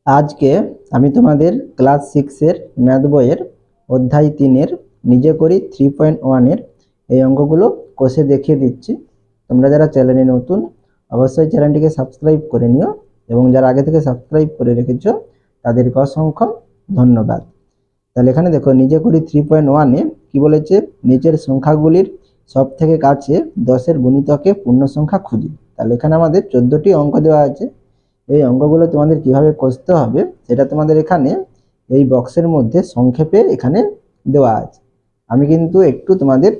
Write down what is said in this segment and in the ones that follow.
আজকে আমি তোমাদের ক্লাস 6-এর ম্যাথ বইয়ের অধ্যায় 3-এর নিজে করি 3.1-এর এই অঙ্কগুলো কষে দেখিয়ে দিচ্ছি। তোমরা যারা চ্যানেলে নতুন অবশ্যই চ্যানেলটিকে সাবস্ক্রাইব করে নিও এবং যারা আগে থেকে সাবস্ক্রাইব করে রেখেছো তাদেরকে অসংখ্য ধন্যবাদ। তাহলে এখানে দেখো নিজে করি 3.1-এ কি বলেছে, নিচের সংখ্যাগুলির সব থেকে কাছে 10-এর গুণিতকে পূর্ণ সংখ্যা খুঁজি। তাহলে এখানে আমাদের 14টি অঙ্ক দেওয়া আছে। এই অঙ্কগুলো তোমাদের কিভাবে কষতে হবে সেটা তোমাদের এখানে এই বক্সের মধ্যে সংক্ষেপে এখানে দেওয়া আছে। আমি কিন্তু একটু তোমাদের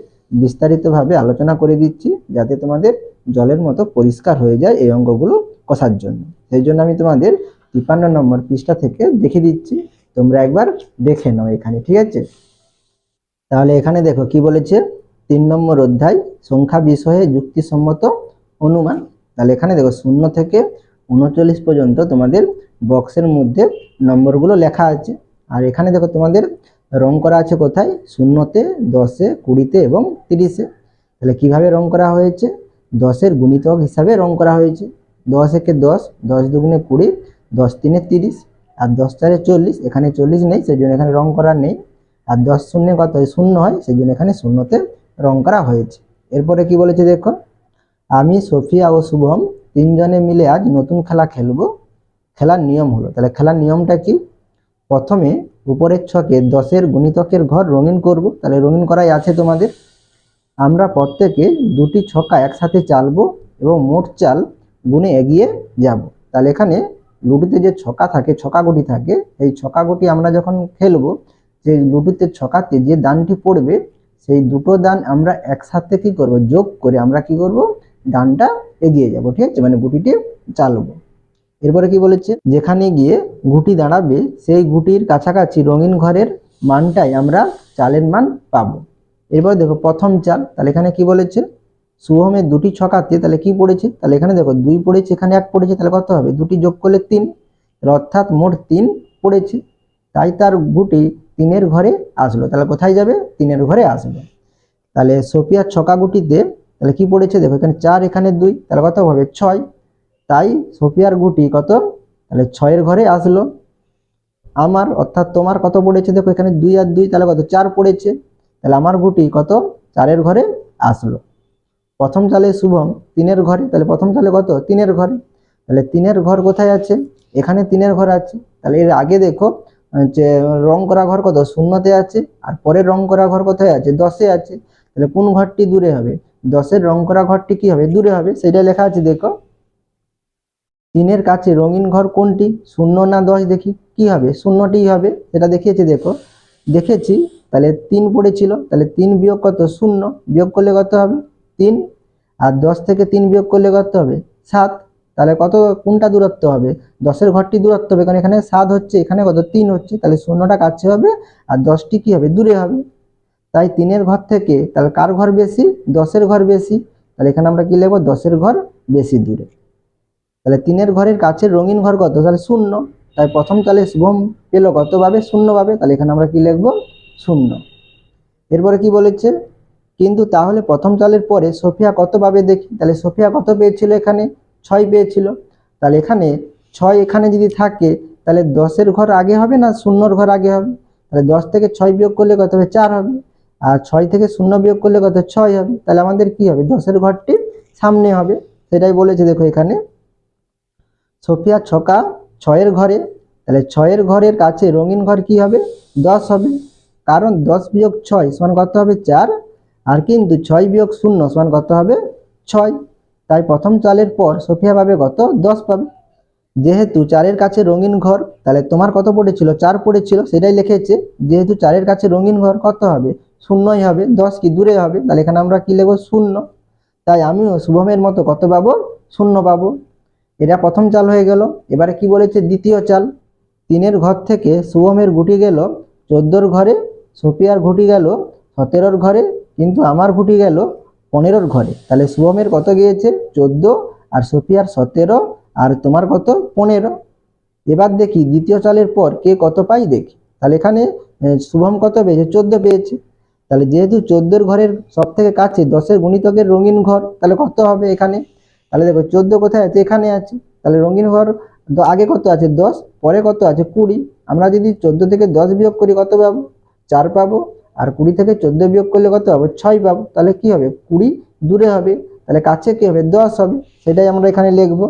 বিস্তারিতভাবে আলোচনা করে দিচ্ছি যাতে তোমাদের জলের মতো পরিষ্কার হয়ে যায় এই অঙ্কগুলো কষার জন্য। সেই জন্য আমি তোমাদের 53 নম্বর পৃষ্ঠা থেকে দেখিয়ে দিচ্ছি, তোমরা একবার দেখে নাও এখানে, ঠিক আছে? তাহলে এখানে দেখো কি বলেছে, 3 নম্বর অধ্যায় সংখ্যা বিষয়ে যুক্তিসম্মত অনুমান। তাহলে এখানে দেখো 0 থেকে 39 পর্যন্ত তোমাদের বক্সের মধ্যে নম্বরগুলো লেখা আছে। আর এখানে দেখো তোমাদের রং করা আছে কোথায়, 0-তে, 10-এ, 20-তে এবং 30-এ। তাহলে কিভাবে রং করা হয়েছে, 10-এর গুণিতক হিসাবে রং করা হয়েছে। 10 একে 10, 10 দুগুণে 20, 10 তিনে 30 আর 10 চারে 40। এখানে 40 নেই, সেই জন্য এখানে রং করা নেই। আর 10 শূন্যে কত হয়, 0 হয়, সেই জন্য এখানে 0-তে রং করা হয়েছে। এরপরে কি বলেছে দেখো, আমি সোফিয়া ও শুভম 3 জনে মিলে আজ নতুন খেলা খেলবো। খেলার নিয়ম হলো, তাহলে খেলার নিয়মটা কি, প্রথমে উপরের ছকে 10-এর গুণিতকের ঘর রঙিন করব। তাহলে রঙিন করাই আছে তোমাদের। আমরা প্রত্যেকে 2টি ছক্কা একসাথে চালবো এবং মোট চাল গুণে এগিয়ে যাব। তাহলে এখানে লুডোতে যে ছক্কা থাকে, ছক্কাগুটি থাকে, এই ছক্কাগুটি আমরা যখন খেলবো, সেই লুডোতে ছক্কাতে যে দানটি পড়বে সেই দুটো দান আমরা একসাথে কি করব, যোগ করে আমরা কি করব, দানটা এগিয়ে যাব, ঠিক আছে, মানে গুটিটি চালবো। এরপরে কি বলেছে, যেখানে গিয়ে গুটি দাঁড়াবে সেই গুটির কাছাকাছি রঙিন ঘরের মানটাই আমরা চালের মান পাবো। এরপর দেখো প্রথম চাল, তাহলে এখানে কি বলেছে, শুভমের 2টি ছক্কাতে তাহলে কি পড়েছে, তাহলে এখানে দেখো 2 পড়েছে, এখানে 1 পড়েছে, তাহলে কত হবে, 2টি যোগ করলে 3, অর্থাৎ মোট 3 পড়েছে। তাই তার গুটি 3-এর ঘরে আসলো। তাহলে কোথায় যাবে, 3-এর ঘরে আসবে। তাহলে সোফিয়ার ছক্কা গুটিতে তাহলে কি পড়েছে, দেখো এখানে 4, এখানে 2, তাহলে কত হবে 6। তাই সোফিয়ার গুটি কত, তাহলে 6-এর ঘরে আসলো। আমার অর্থাৎ তোমার কত পড়েছে, দেখো এখানে 2 আর 2, তাহলে কত 4 পড়েছে। তাহলে আমার গুটি কত, 4-এর ঘরে আসলো। প্রথম চালে শুভম 3-এর ঘরে, তাহলে প্রথম চালে কত, 3-এর ঘরে। তাহলে 3-এর ঘর কোথায় আছে, এখানে 3-এর ঘর আছে। তাহলে এর আগে দেখো যে রং করা ঘর কত, 0-তে আছে, আর পরের রং করা ঘর কোথায় আছে, 10-এ আছে। তাহলে কোন ঘরটি দূরে হবে, 10-এর রং করা ঘরটি কি হবে, দূরে হবে, সেটা লেখা আছে দেখো। 3-এর কাছে রঙিন ঘর কোনটি, 0 না 10, দেখি কি হবে, 0টিই হবে, সেটা দেখিয়েছে দেখো, দেখেছি। তাহলে 3 পড়েছিল, তাহলে 3 বিয়োগ কত, 0, বিয়োগ করলে কত হবে 3, আর 10 থেকে 3 বিয়োগ করলে কত হবে 7। তাহলে কত, কোনটা দূরত্ব হবে, 10-এর ঘরটি দূরত্ব হবে, কারণ এখানে 7 হচ্ছে, এখানে কত 3 হচ্ছে, তাহলে 0টা কাছে হবে আর 10টি কি হবে, দূরে হবে। তাই 3-এর ঘর থেকে তাহলে কার ঘর বেশি, 10-এর ঘর বেশি। তাহলে এখানে আমরা কি লিখবো, 10-এর ঘর বেশি দূরে। তাহলে 3-এর ঘরের কাছে রঙিন ঘর কত, তাহলে 0। তাই প্রথম চালে শুভম পেল কত পাবে, 0 পাবে। তাহলে এখানে আমরা কি লিখবো, 0। এরপরে কি বলেছে, কিন্তু তাহলে প্রথম চালের পরে সোফিয়া কত পাবে দেখি। তাহলে সোফিয়া কত পেয়েছিল, এখানে 6 পেয়েছিল। তাহলে এখানে 6 এখানে যদি থাকে তাহলে 10-এর ঘর আগে হবে না 0-এর ঘর আগে হবে। তাহলে 10 থেকে 6 বিয়োগ করলে কত হবে, 4 হবে। আর 6 থেকে 0 বিয়োগ করলে কত, 6 হবে। তাহলে আমাদের কি হবে, 10-এর ঘরটি সামনে হবে, সেটাই বলেছে দেখো এখানে। সোফিয়ার ছক্কা 6-এর ঘরে, তাহলে 6-এর ঘরের কাছে রঙিন ঘর কি হবে, 10 হবে, কারণ 10 বিয়োগ 6 সমান কত হবে 4, আর কিন্তু 6 বিয়োগ 0 সমান কত হবে 6। তাই প্রথম চালের পর সোফিয়া পাবে কত, 10 পাবে। যেহেতু 4-এর কাছে রঙিন ঘর, তাহলে তোমার কত পড়েছিল, 4 পড়েছিল, সেটাই লিখেছে। যেহেতু 4-এর কাছে রঙিন ঘর কত হবে, 0ই হবে, 10 কি দূরে হবে, তাহলে এখানে আমরা কি লিখবো, 0। তাই আমিও শুভমের মতো কত পাবো, 0 পাবো। এটা প্রথম চাল হয়ে গেল। এবারে কি বলেছে, দ্বিতীয় চাল, 3-এর ঘর থেকে শুভমের গুটি গেল 14-র ঘরে, সোফিয়ার গুটি গেল 17-র ঘরে, কিন্তু আমার গুটি গেল 15-র ঘরে। তাহলে শুভমের কত গিয়েছে, 14, আর সোফিয়ার 17, আর তোমার কত, 15। এবার দেখি দ্বিতীয় চালের পর কে কত পাই দেখি। তাহলে এখানে শুভম কত পেয়েছে, 14 পেয়েছে। তাহলে যেহেতু 14-এর ঘরের সব থেকে কাছে 10-এর গুণিতকের রঙিন ঘর, তাহলে কত হবে এখানে, তাহলে দেখো 14 কোথায় আছে, এখানে আছে। তাহলে রঙিন ঘর তো আগে কত আছে 10, পরে কত আছে 20। আমরা যদি 14 থেকে 10 বিয়োগ করি কত পাবো? 4 পাবো। আর 20 থেকে 14 বিয়োগ করলে কত পাবো? 6 পাবো। তাহলে কি হবে? 20 দূরে হবে, তাহলে কাছে কি হবে? 10 হবে। সেটাই আমরা এখানে লিখবো।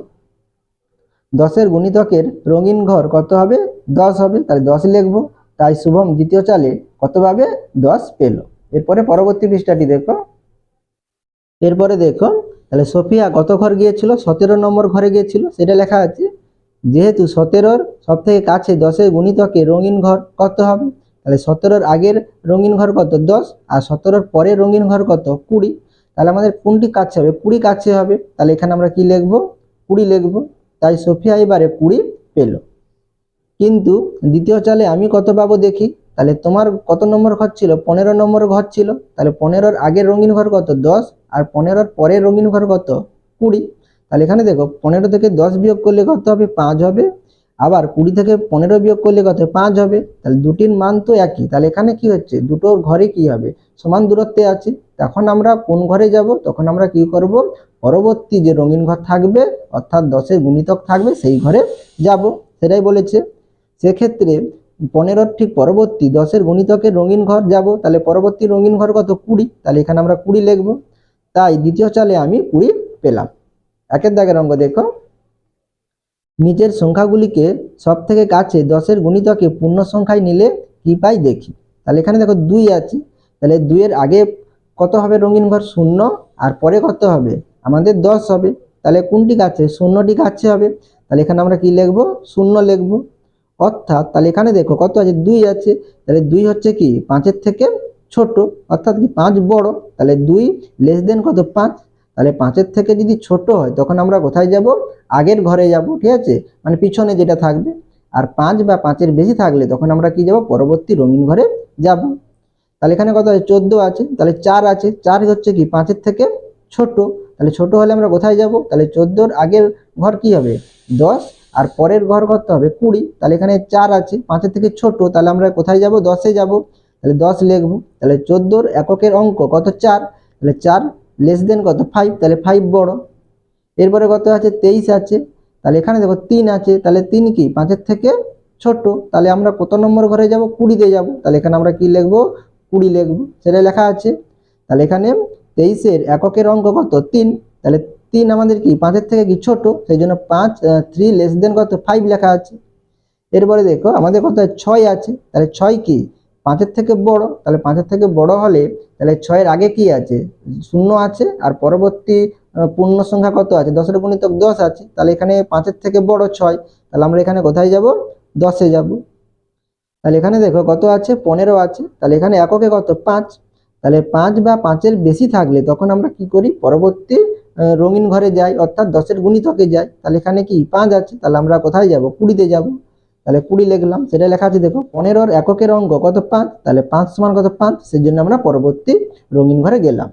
10 গুণিতকের রঙিন ঘর কত হবে? 10 হবে, তাহলে 10 লিখবো। তাই শুভম দ্বিতীয় চালে কত পাবে? 10 পেল। এরপরে পরবর্তী পৃষ্ঠাটি দেখো। এরপরে দেখো, তাহলে সোফিয়া কত ঘর গিয়েছিল? 17 নম্বর ঘরে গিয়েছিল, সেটা লেখা আছে। যেহেতু 17-র সব থেকে কাছে 10 গুণিতকে রঙিন ঘর কত হবে? তাহলে 17-র আগের রঙিন ঘর কত? 10, আর 17-র পরের রঙিন ঘর কত? 20। তাহলে আমাদের কোনটি কাছে হবে? 20 কাছে হবে। তাহলে এখানে আমরা কি লিখবো? 20 লিখবো। তাই সোফিয়া এবারে 20 পেল। কিন্তু দ্বিতীয় চালে আমি কত পাবো দেখি। তাহলে তোমার কত নম্বর ঘর ছিল? 15 নম্বর ঘর ছিল। তাহলে 15-র আগের রঙিন ঘর কত? 10, আর 15-র পরের রঙিন ঘর কত? 20। তাহলে এখানে দেখো 15 থেকে 10 বিয়োগ করলে কত হবে? 5 হবে। আবার 20 থেকে 15 বিয়োগ করলে কত? 5 হবে। তাহলে দুটির মান তো একই। তাহলে এখানে কি হচ্ছে? দুটোর ঘরে কি হবে? সমান দূরত্বে আছে। তখন আমরা কোন ঘরে যাব? তখন আমরা কি করব? পরবর্তী যে রঙিন ঘর থাকবে, অর্থাৎ 10-এর গুণিতক থাকবে, সেই ঘরে যাব। সেটাই বলেছে। সেক্ষেত্রে 15-র ঠিক পরবর্তী 10-এর গুণিতকের রঙিন ঘর যাব। তাহলে পরবর্তী রঙিন ঘর কত? 20। তাহলে এখানে আমরা 20 লিখব। তাই দ্বিতীয় চালে আমি 20 পেলাম। একের দাগের অঙ্ক দেখো। নিচের সংখ্যাগুলিকে সব থেকে কাছে 10-এর গুণিতকে পূর্ণ সংখ্যায় নিলে কি পাই দেখি। তাহলে এখানে দেখো 2 আছে। তাহলে 2-এর আগে কত হবে রঙিন ঘর? 0, আর পরে কত হবে? আমাদের 10 হবে। তাহলে কোনটি কাছে? 0টি কাছে হবে। তাহলে এখানে আমরা কি লিখব? 0 লিখব। অর্থাৎ তাহলে এখানে দেখো কত আছে? 2 আছে। তাহলে 2 হচ্ছে কি 5-এর থেকে ছোট, অর্থাৎ কি 5 বড়। তাহলে 2 লেস দেন কত? 5। তাহলে 5-এর থেকে যদি ছোট হয় তখন আমরা কোথায় যাব? আগের ঘরে যাব, ঠিক আছে, মানে পিছনে যেটা থাকবে। আর 5 বা 5-এর বেশি থাকলে তখন আমরা কি যাব? পরবর্তী রঙিন ঘরে যাব। তাহলে এখানে কত আছে? 14 আছে। তাহলে 4 আছে। 4 হচ্ছে কি 5-এর থেকে ছোট। তাহলে ছোট হলে আমরা কোথায় যাব? তাহলে 14-র আগের ঘর কি হবে? 10, আর পরের ঘর কত হবে? 20। তাহলে এখানে 4 আছে, 5-এর থেকে ছোট। তাহলে আমরা কোথায় যাব? 10-এ যাব। তাহলে 10 লিখব। তাহলে 14-র এককের অঙ্ক কত? 4। তাহলে 4 লেস দেন কত? 5। তাহলে 5 বড়। এরপরে কত আছে? 23 আছে। তাহলে এখানে দেখো 3 আছে। তাহলে 3 কি 5-এর থেকে ছোট। তাহলে আমরা কত নম্বর ঘরে যাব? 20-তে যাব। তাহলে এখানে আমরা কি লিখব? 20 লিখব। সেটা লেখা আছে। তাহলে এখানে 23-এর এককের অঙ্ক কত? 3। তাহলে 3 আমাদের কি 5-এর থেকে কি ছোট, সেই জন্য 3 লেস দেন কত? 5 লেখা আছে। এরপরে দেখো আমাদের কত? 6 আছে। তাহলে 6 কি 5-এর থেকে বড়। তাহলে 5-এর থেকে বড় হলে তাহলে 6-এর আগে কি আছে? 0 আছে। আর পরবর্তী পূর্ণ সংখ্যা কত আছে? 10-এর গুণিতক 10 আছে। তাহলে এখানে 5-এর থেকে বড় 6। তাহলে আমরা এখানে কোথায় যাব? 10-এ যাব। তাহলে এখানে দেখো কত আছে? 15 আছে। তাহলে এখানে এককে কত? 5। তাহলে 5 বা 5-এর বেশি থাকলে তখন আমরা কি করি? পরবর্তী রঙিন ঘরে যাই, অর্থাৎ 10-এর গুণিতকে যাই। তাহলে এখানে কি 5 আছে। তাহলে আমরা কোথায় যাব? 20-তে যাব। তাহলে 20 লিখলাম। সেটা লেখা আছে দেখো। 15-র এককের অঙ্ক কত? 5। তাহলে 5 সমান কত? 5। সেই জন্য আমরা পরবর্তী রঙিন ঘরে গেলাম।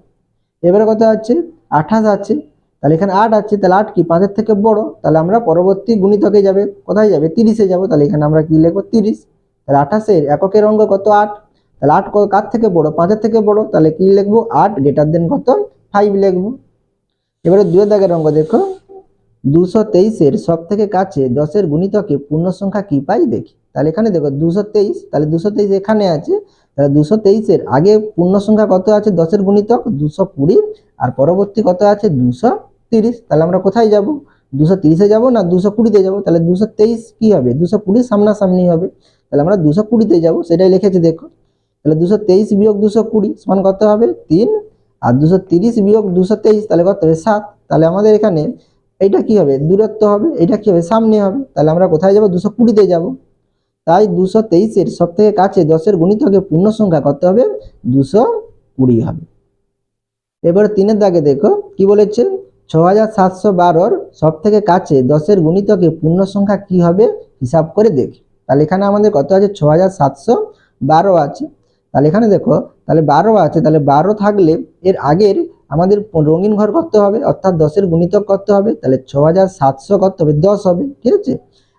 এবারে কত আছে? 28 আছে। তাহলে এখানে 8 আছে। তাহলে 8 কি 5-এর থেকে বড়। তাহলে আমরা পরবর্তী গুণিতকে যাবে, কোথায় যাবে? 30-এ যাব। তাহলে এখানে আমরা কি লিখব? 30। তাহলে 28-এর এককের অঙ্ক কত? 8। তাহলে 8 কার থেকে বড়? 5-এর থেকে বড়। তাহলে কি লিখব? 8 গ্রেটার দেন কত? 5 লিখব। এবারে 2 দাগের অঙ্ক দেখো। 223-এর সব থেকে কাছে 10-এর গুণিতকে পূর্ণ সংখ্যা কি পাই দেখি। তাহলে এখানে দেখো 223। তাহলে 223 এখানে আছে। তাহলে 223-এর আগে পূর্ণ সংখ্যা কত আছে? 10-এর গুণিতক 220, আর পরবর্তী কত আছে? 230। তাহলে আমরা কোথায় যাব? 230-এ যাব না 220-তে যাব? তাহলে 223 কি হবে? 220 সামনাসামনি হবে। তাহলে আমরা 220-তে যাব। সেটাই লিখেছি দেখো। তাহলে 223 বিয়োগ 220 সমান কত হবে? 3। আর 230 বিয়োগ 223 তাহলে কত হবে? 7। তাহলে আমাদের এখানে এইটা কি হবে? দূরত্ব হবে। এটা কি হবে? সামনে হবে। তাহলে আমরা কোথায় যাব? 220-তে যাব। তাই 223-এর সব থেকে কাছে 10-এর গুণিতকে পূর্ণ সংখ্যা কত হবে? 220 হবে। এবারে 3-এর দাগে দেখো কি বলেছে? 6712-র সব থেকে কাছে 10-এর গুণিতকে পূর্ণ সংখ্যা কি হবে হিসাব করে দেখি। তাহলে এখানে আমাদের কত আছে? 6712 আছে। তাহলে এখানে দেখো তাহলে 12 আছে। তাহলে 12 থাকলে এর আগের আমাদের রঙিন ঘর করতে হবে, অর্থাৎ 10-এর গুণিতক করতে হবে। তাহলে 6700 করতে হবে 10 হবে, ঠিক আছে।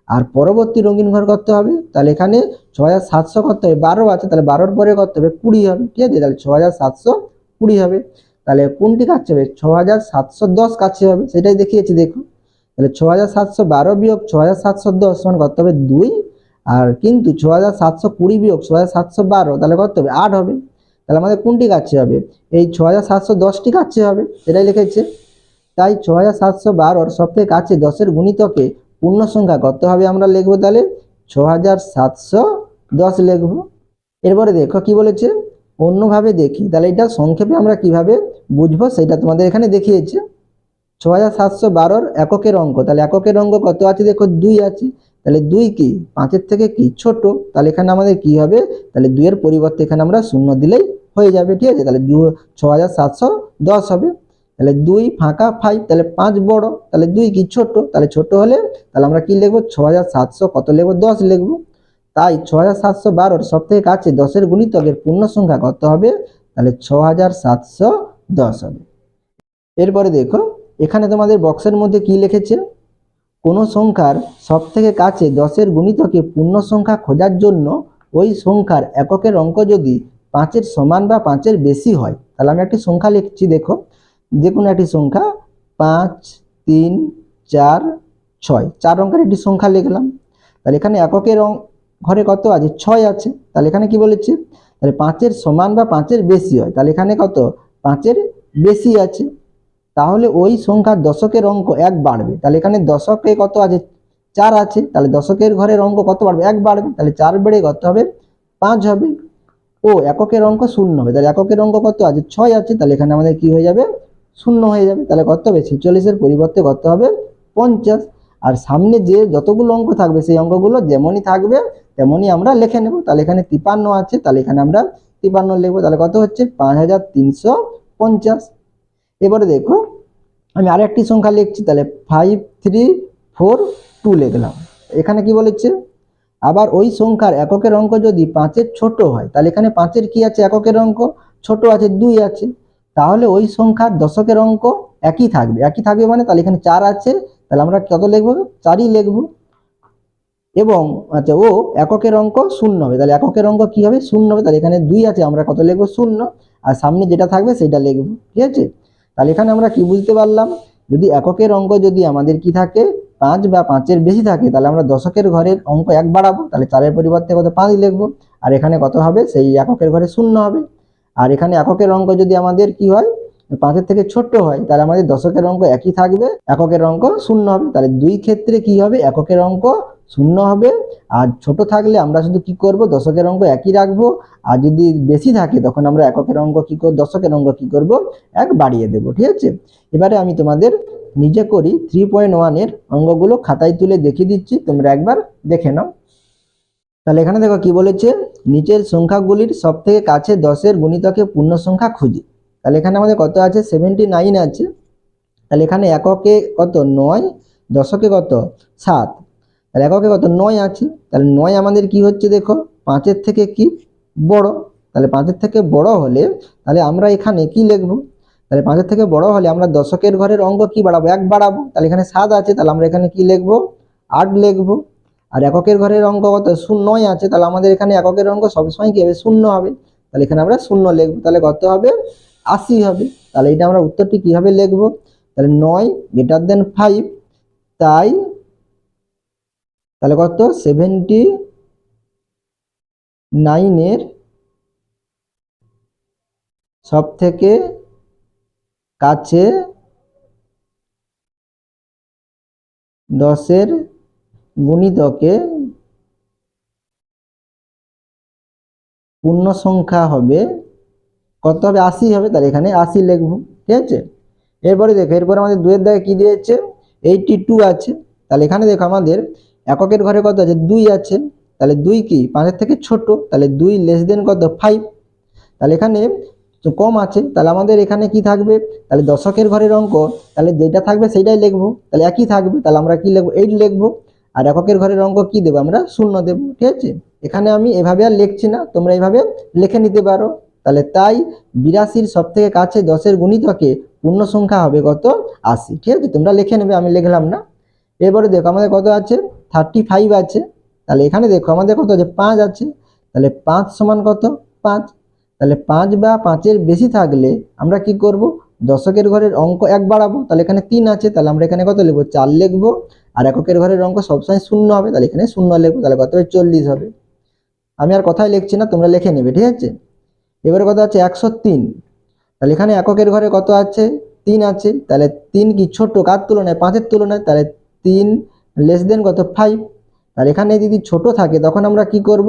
আর পরবর্তী রঙিন ঘর করতে হবে। তাহলে এখানে 6700 করতে হবে 12 আছে। তাহলে 12-র পরে করতে হবে 20 হবে, ঠিক আছে। তাহলে 6720 হবে। তাহলে কোনটি কাছে হবে? 6710 কাছে হবে। সেটাই দেখিয়েছি দেখো। তাহলে 6712 বিয়োগ 6710 সমান কত হবে 2। আর কিন্তু 6720 বিয়োগ 6712 তাহলে কত হবে 8 হবে। তাহলে আমাদের কোনটি কাছে হবে? এই 6710টি কাছে হবে, সেটাই লিখেছে। তাই 6712 সব থেকে কাছে 10-এর গুণিতকে পূর্ণ সংখ্যা কত হবে আমরা লিখবো, তাহলে 6710 লিখবো। এরপরে দেখো কি বলেছে, অন্যভাবে দেখি। তাহলে এটা সংক্ষেপে আমরা কিভাবে বুঝবো সেটা তোমাদের এখানে দেখিয়েছে। 6712 এককের অঙ্ক, তাহলে এককের অঙ্ক কত আছে দেখো 2 আছে। তাহলে 2 কি 5-এর থেকে কি ছোট, তাহলে এখানে আমাদের কি হবে, তাহলে 2 এর পরিবর্তে এখানে আমরা 0 দিলেই হয়ে যাবে, ঠিক আছে। তাহলে 6710 হবে। তাহলে 2 ফাঁকা 5, তাহলে 5 বড়, তাহলে 2 কি ছোট, তাহলে ছোট হলে তাহলে আমরা কি লিখবো 6700 কত লিখবো 10 লিখবো। তাই 6712 সব থেকে কাছে 10-এর গুণিতকের পূর্ণ সংখ্যা কত হবে, তাহলে 6710 হবে। এরপরে দেখো এখানে তোমাদের বক্সের মধ্যে কি লিখেছে, কোনো সংখ্যার সব থেকে কাছে 10-এর গুণিতকে পূর্ণ সংখ্যা খোঁজার জন্য ওই সংখ্যার এককের অঙ্ক যদি 5-এর সমান বা 5-এর বেশি হয়। তাহলে আমি একটি সংখ্যা লিখছি, দেখো যে কোনো একটি সংখ্যা 5, 3, 4, 6, 4 অঙ্কের একটি সংখ্যা লিখলাম। তাহলে এখানে এককের ঘরে কত আছে 6 আছে। তাহলে এখানে কি বলেছে, তাহলে 5-এর সমান বা 5-এর বেশি হয়, তাহলে এখানে কত 5-এর বেশি আছে। তাহলে ওই সংখ্যার দশকের অঙ্ক 1 বাড়বে। তাহলে এখানে দশকে কত আছে 4 আছে, তাহলে দশকের ঘরের অঙ্ক কত বাড়বে 1 বাড়বে, তাহলে 4 বেড়ে কত হবে 5 হবে। ও এককের অঙ্ক 0 হবে, তাহলে এককের অঙ্ক কত আছে 6 আছে, তাহলে এখানে আমাদের কি হয়ে যাবে 0 হয়ে যাবে। তাহলে কত হবে 46-এর পরিবর্তে কত হবে 50। আর সামনে যে যতগুলো অঙ্ক থাকবে সেই অঙ্কগুলো যেমনই থাকবে তেমনই আমরা লিখে নেব। তাহলে এখানে 53 আছে, তাহলে এখানে আমরা 53 লিখবো। তাহলে কত হচ্ছে 5350। এবারে দেখো আমি আরেকটি সংখ্যা লিখছি, তাহলে 5342 লিখলাম। এখানে কি বলেছে, আবার ওই সংখ্যার এককের অঙ্ক যদি 5-এর ছোট হয়, তাহলে এখানে 5-এর কি আছে এককের অঙ্ক ছোট আছে 2 আছে, তাহলে ওই সংখ্যার দশকের অঙ্ক একই থাকবে মানে তাহলে এখানে 4 আছে, তাহলে আমরা কত লিখবো 4ই লিখবো। এবং আচ্ছা ও এককের অঙ্ক 0 হবে, তাহলে এককের অঙ্ক কি হবে 0 হবে, তাহলে এখানে 2 আছে আমরা কত লিখবো 0, আর সামনে যেটা থাকবে সেটা লিখবো, ঠিক আছে। তাহলে এখানে আমরা কি বুঝতে পারলাম, যদি এককের অঙ্ক যদি আমাদের কি থাকে 5 বা 5-এর বেশি থাকে, তাহলে আমরা দশকের ঘরের অঙ্ক 1 বাড়াবো, তাহলে 4-এর পরিবর্তে কত 5 লিখবো। আর এখানে কত হবে সেই এককের ঘরে 0 হবে। আর এখানে এককের অঙ্ক যদি আমাদের কি হয় 5-এর থেকে ছোট হয়, তাহলে আমাদের দশকের অঙ্ক একই থাকবে, এককের অঙ্ক 0 হবে। তাহলে দুই ক্ষেত্রে কি হবে এককের অঙ্ক 0 হবে। আর ছোট থাকলে আমরা শুধু কি করব দশকের অঙ্ক একই রাখবো, আর যদি বেশি থাকে তখন আমরা এককের অঙ্ক কি করব দশকের অঙ্ক কি করব 1 বাড়িয়ে দেব, ঠিক আছে। এবারে আমি তোমাদের নিজে করি 3.1 এর অঙ্কগুলো খাতায় তুলে দেখিয়ে দিচ্ছি, তোমরা একবার দেখে নাও। তাহলে এখানে দেখো কি বলেছে, নিচের সংখ্যাগুলির সব থেকে কাছে 10-এর গুণিতকে পূর্ণ সংখ্যা খুঁজি। তাহলে এখানে আমাদের কত আছে 79 আছে। তাহলে এখানে এককে কত 9, দশকে কত 7, তাহলে এককে কত 9 আছে। তাহলে 9 আমাদের কি হচ্ছে দেখো 5-এর থেকে কি বড়, তাহলে 5-এর থেকে বড় হলে তাহলে আমরা এখানে কি লিখবো, তাহলে 5-এর থেকে বড় হলে আমরা দশকের ঘরের অঙ্ক কি বাড়াবো 1 বাড়াবো, তাহলে এখানে 7 আছে, তাহলে আমরা এখানে কি লিখবো 8 লিখবো। আর এককের ঘরের অঙ্ক কত 9 আছে, তাহলে আমাদের এখানে এককের অঙ্ক সবসময় কি হবে 0 হবে, তাহলে এখানে আমরা 0 লিখবো। তাহলে কত হবে 80 হবে। তাহলে এটা আমরা উত্তরটি কিভাবে লিখবো, তাহলে 9 > 5, তাই তাহলে কত 79 এর সব থেকে কাছে 10-এর গুণিতকে পূর্ণ সংখ্যা হবে কত হবে 80 হবে, তাহলে এখানে 80 লিখবো, ঠিক আছে। এরপরে দেখো এরপরে আমাদের 2 এর দাগে কি দিয়েছে 82 আছে। তাহলে এখানে দেখো আমাদের এককের ঘরে কত আছে 2 আছে, তাহলে 2 কি 5-এর থেকে ছোট, তাহলে 2 <= কত 5, তাহলে এখানে কম আছে, তাহলে আমাদের এখানে কি থাকবে, তাহলে দশকের ঘরের অঙ্ক তাহলে যেটা থাকবে সেটাই লিখবো, তাহলে একই থাকবে, তাহলে আমরা কি লিখবো 8 লিখবো। আর এককের ঘরের অঙ্ক কি দেবো আমরা 0 দেবো, ঠিক আছে। এখানে আমি এভাবে আর লিখছি না, তোমরা এইভাবে লিখে নিতে পারো। তাহলে তাই 82-র সব থেকে কাছে 10-এর গুণিতকে পূর্ণ সংখ্যা হবে কত 80, ঠিক আছে। তোমরা লিখে নেবে, আমি লিখলাম না। এবারে দেখো আমাদের কত আছে 35 আছে। তাহলে এখানে দেখো আমাদের কত আছে 5 আছে, তাহলে 5 সমান কত 5, তাহলে 5 বা 5-এর বেশি থাকলে আমরা কি করব দশকের ঘরের অঙ্ক 1 বাড়াবো, তাহলে এখানে 3 আছে, তাহলে আমরা এখানে কত লিখবো 4 লিখবো। আর এককের ঘরের অঙ্ক সবসময় 0 হবে, তাহলে এখানে 0 লিখবো, তাহলে কত হবে 40 হবে। আমি আর কথাই লিখছি না, তোমরা লিখে নেবে, ঠিক আছে। এবারে কত আছে 103, তাহলে এখানে এককের ঘরে কত আছে 3 আছে, তাহলে 3 কি ছোট কার তুলনায় 5-এর তুলনায়, তাহলে 3 লেস দেন কত 5। তাহলে এখানে যদি ছোট থাকে তখন আমরা কি করব,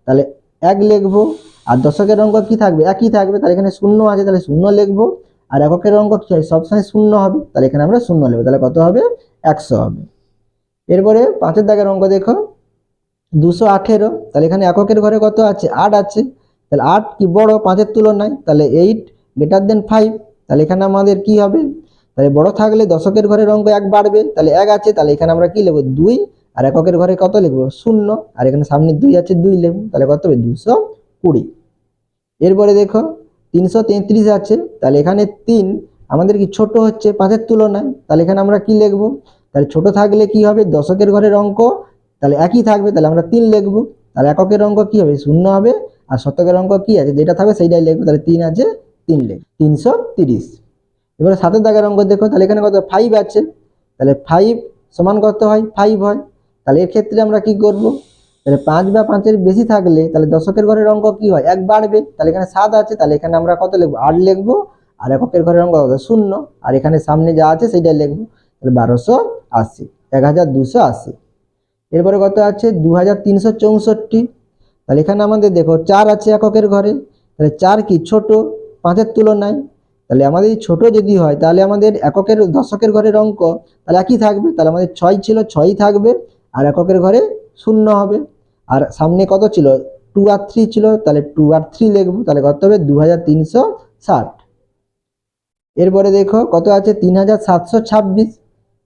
তাহলে 1 লিখবো। আর দশকের অঙ্ক কি থাকবে একই থাকবে, তাহলে এখানে 0 আছে, তাহলে 0 লিখবো। আর এককের অঙ্ক কি হয় সবসময় 0 হবে, তাহলে এখানে আমরা 0 লিখবো, তাহলে কত হবে 100 হবে। এরপরে 5-এর দাগের অঙ্ক দেখো 218, তাহলে এখানে এককের ঘরে কত আছে 8 আছে, তাহলে 8 কি বড় 5-এর তুলনায়, তাহলে 8 গ্রেটার দেন 5। তাহলে এখানে আমাদের কি হবে, তাহলে বড় থাকলে দশকের ঘরের অঙ্ক 1 বাড়বে, তাহলে 1 আছে, তাহলে এখানে আমরা কি লিখবো 2। আর এককের ঘরে কত লিখবো 0, আর এখানে সামনে 2 আছে 2 লিখবো, তাহলে কত হবে 220। এরপরে দেখো 333 আছে, তাহলে এখানে 3 আমাদের কি ছোট হচ্ছে 5-এর তুলনায়, তাহলে এখানে আমরা কি লিখবো, তাহলে ছোট থাকলে কি হবে দশকের ঘরের অঙ্ক তাহলে একই থাকবে, তাহলে আমরা 3 লিখবো। তাহলে এককের অঙ্ক কি হবে 0 হবে, আর শতকের অঙ্ক কি আছে যেটা থাকবে সেইটাই লিখবো, তাহলে 3 আছে 3 লিখবো 330। এবারে 7-এর দাগের অঙ্ক দেখো, তাহলে এখানে কত 5 আছে, তাহলে 5 সমান কত হয় 5 হয়। তাহলে এর ক্ষেত্রে আমরা কি করব, তাহলে 5 বা 5-এর বেশি থাকলে তাহলে দশকের ঘরের অঙ্ক কি হয় 1 বাড়বে, তাহলে এখানে 7 আছে, তাহলে এখানে আমরা কত লিখবো 8 লিখবো। আর এককের ঘরের অঙ্ক কত 0, আর এখানে সামনে যা আছে সেইটাই লিখবো, তাহলে 1280 1280। এরপরে কত আছে 2364, তাহলে এখানে আমাদের দেখো 4 আছে এককের ঘরে, তাহলে 4 কি ছোট 5-এর তুলনায়, তাহলে আমাদের ছোট যদি হয় তাহলে আমাদের এককের দশকের ঘরের অঙ্ক তাহলে একই থাকবে, তাহলে আমাদের 6 ছিল 6ই থাকবে, আর এককের ঘরে 0 হবে। আর সামনে কত ছিল 2 আর 3 ছিল, তাহলে 2 আর 3 লিখবো, তাহলে কত হবে 2360। এরপরে দেখো কত আছে 3726,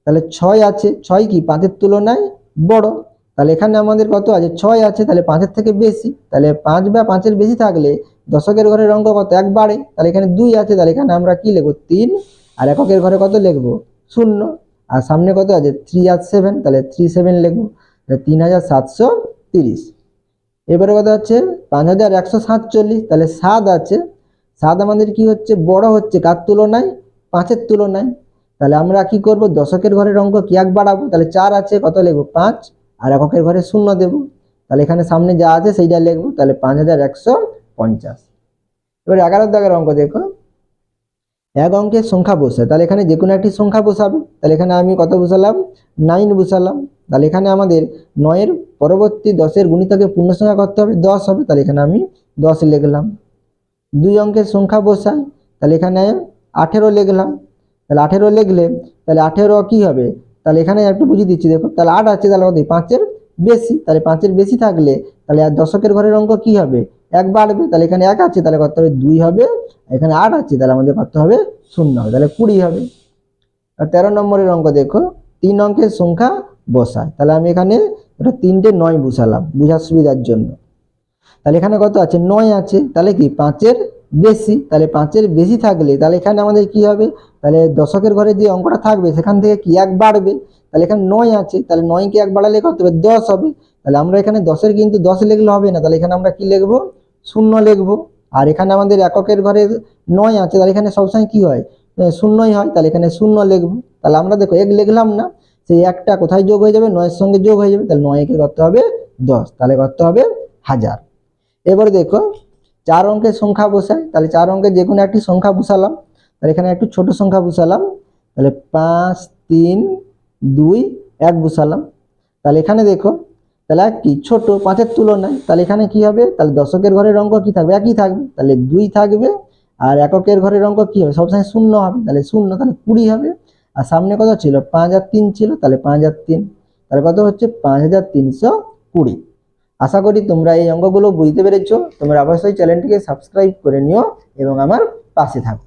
তাহলে 6 আছে, 6 কি 5-এর তুলনায় বড়, তাহলে এখানে আমাদের কত আছে 6 আছে, তাহলে 5-এর থেকে বেশি, তাহলে 5 বা 5-এর বেশি থাকলে দশকের ঘরের অঙ্ক কত 1 বাড়ে, তাহলে এখানে 2 আছে, তাহলে এখানে আমরা কি লিখবো 3। আর এককের ঘরে কত লিখবো 0, আর সামনে কত আছে 3 আর 7, তাহলে 37 লিখবো, তাহলে 3730। এবারে কত আছে 5147, তাহলে 7 আছে, 7 আমাদের কি হচ্ছে বড় হচ্ছে কার তুলনায় 5-এর তুলনায়, তাহলে আমরা কি করব দশকের ঘরের অঙ্ক কি 1 বাড়াবো, তাহলে 4 আছে কত লিখবো 5, আর এককের ঘরে 0 দেবো, তাহলে এখানে সামনে যা আছে সেইটা লিখবো, তাহলে 5150। এবারে 11-এর দাগের অঙ্ক দেখো, এক অঙ্কের সংখ্যা বসে, তাহলে এখানে যে কোনো একটি সংখ্যা বসাবে, তাহলে এখানে আমি কত বসালাম 9 বসালাম, তাহলে এখানে আমাদের 9-এর পরবর্তী 10-এর গুণিতকে পূর্ণ সংখ্যা করতে হবে 10 হবে, তাহলে এখানে আমি 10 লিখলাম। 2 অঙ্কের সংখ্যা বসাই, তাহলে এখানে 18 লিখলাম, তাহলে 18 লিখলে তাহলে 18 কি হবে, তাহলে এখানে একটু বুঝিয়ে দিচ্ছি দেখো, তাহলে 8 আছে, তাহলে 5-এর বেশি, তাহলে 5-এর বেশি থাকলে তাহলে আর দশকের ঘরের অঙ্ক কি হবে 1 বাড়বে, তাহলে এখানে 1 আছে, তাহলে কত হবে 2 হবে, এখানে 8 আছে, তাহলে আমাদের কত হবে 0 হবে, তাহলে 20 হবে। আর 13 নম্বরের অঙ্ক দেখো 3 অঙ্কের সংখ্যা বসায়, তাহলে আমি এখানে এটা 3টে 9 বসালাম বোঝার সুবিধার জন্য, তাহলে এখানে কত আছে 9 আছে, তাহলে কি 5-এর বেশি, তাহলে 5-এর বেশি থাকলে তাহলে এখানে আমাদের কি হবে, তাহলে দশকের ঘরে যে অঙ্কটা থাকবে সেখান থেকে কি 1 বাড়বে, তাহলে এখানে 9 আছে, তাহলে 9 কে 1 বাড়ালে কত হবে 10 হবে, তাহলে আমরা এখানে 10-এর কিন্তু 10 লিখলে হবে না, তাহলে এখানে আমরা কি লিখবো 0 লিখবো। আর এখানে আমাদের এককের ঘরে 9 আছে, তাহলে এখানে সবসময় কি হয় 0ই হয়, তাহলে এখানে 0 লিখবো। তাহলে আমরা দেখো 1 লিখলাম না, সেই একটা কোথায় যোগ হয়ে যাবে 9-এর সঙ্গে যোগ হয়ে যাবে, তাহলে 9 কে করতে হবে 10, তাহলে করতে হবে 1000। এবারে দেখো 4 অঙ্কের সংখ্যা বসাই, তাহলে 4 অঙ্কের যে কোনো একটি সংখ্যা বসালাম, তাহলে এখানে একটু ছোট সংখ্যা বসালাম, তাহলে 5 3 2 1 বসালাম, তাহলে এখানে দেখো তাহলে কি ছোট 5-এর তুলনায়, তাহলে এখানে কি হবে, তাহলে দশকের ঘরের অঙ্ক কি থাকবে একই থাকবে, তাহলে 2 থাকবে, আর এককের ঘরের অঙ্ক কি হবে সবসময় 0 হবে, তাহলে 0, তাহলে 20 হবে। আর সামনে কত ছিল 5 আর 3 ছিল, তাহলে 5 আর 3, তাহলে কত হচ্ছে 5320। আশা করি তোমরা এই অঙ্কগুলো বুঝতে পেরেছো, তোমরা অবশ্যই চ্যানেলটিকে সাবস্ক্রাইব করে নিও এবং আমার পাশে থাকো।